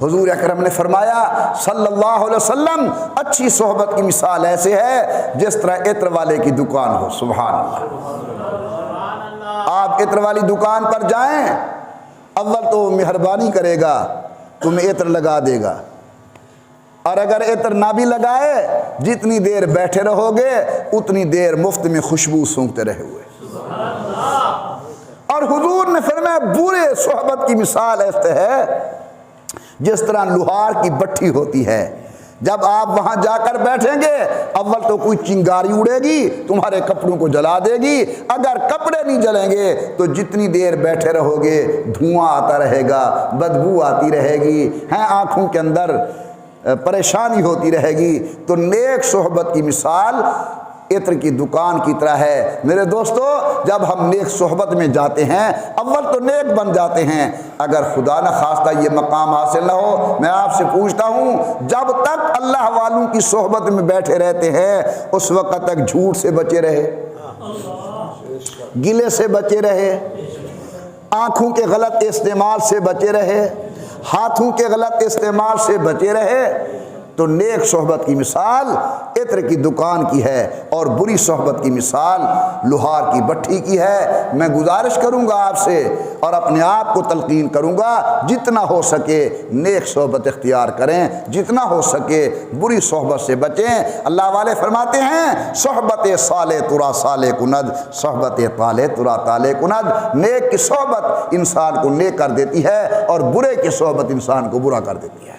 حضور اکرم نے فرمایا صلی اللہ علیہ وسلم اچھی صحبت کی مثال ایسے ہے جس طرح عطر والے کی دکان ہو. سبحان اللہ. آپ عطر والی دکان پر جائیں، اول تو مہربانی کرے گا، تمہیں عطر لگا دے گا، اور اگر عطر نہ بھی لگائے جتنی دیر بیٹھے رہو گے اتنی دیر مفت میں خوشبو سونگتے رہے ہوئے. اور حضور نے فرمایا برے صحبت کی مثال ایسے ہے جس طرح لوہار کی بٹھی ہوتی ہے، جب آپ وہاں جا کر بیٹھیں گے اول تو کوئی چنگاری اڑے گی، تمہارے کپڑوں کو جلا دے گی، اگر کپڑے نہیں جلیں گے تو جتنی دیر بیٹھے رہو گے دھواں آتا رہے گا، بدبو آتی رہے گی، ہیں آنکھوں کے اندر پریشانی ہوتی رہے گی. تو نیک صحبت کی مثال عطر کی دکان کی طرح ہے. میرے دوستو، جب ہم نیک صحبت میں جاتے ہیں اول تو نیک بن جاتے ہیں. اگر خدا نہ خواستہ یہ مقام حاصل نہ ہو، میں آپ سے پوچھتا ہوں جب تک اللہ والوں کی صحبت میں بیٹھے رہتے ہیں اس وقت تک جھوٹ سے بچے رہے، گلے سے بچے رہے، آنکھوں کے غلط استعمال سے بچے رہے، ہاتھوں کے غلط استعمال سے بچے رہے. تو نیک صحبت کی مثال عطر کی دکان کی ہے اور بری صحبت کی مثال لوہار کی بٹھی کی ہے. میں گزارش کروں گا آپ سے اور اپنے آپ کو تلقین کروں گا جتنا ہو سکے نیک صحبت اختیار کریں، جتنا ہو سکے بری صحبت سے بچیں. اللہ والے فرماتے ہیں صحبت صالح ترا صالح کند، صحبت طالح ترا طالح کند. نیک کی صحبت انسان کو نیک کر دیتی ہے اور برے کی صحبت انسان کو برا کر دیتی ہے.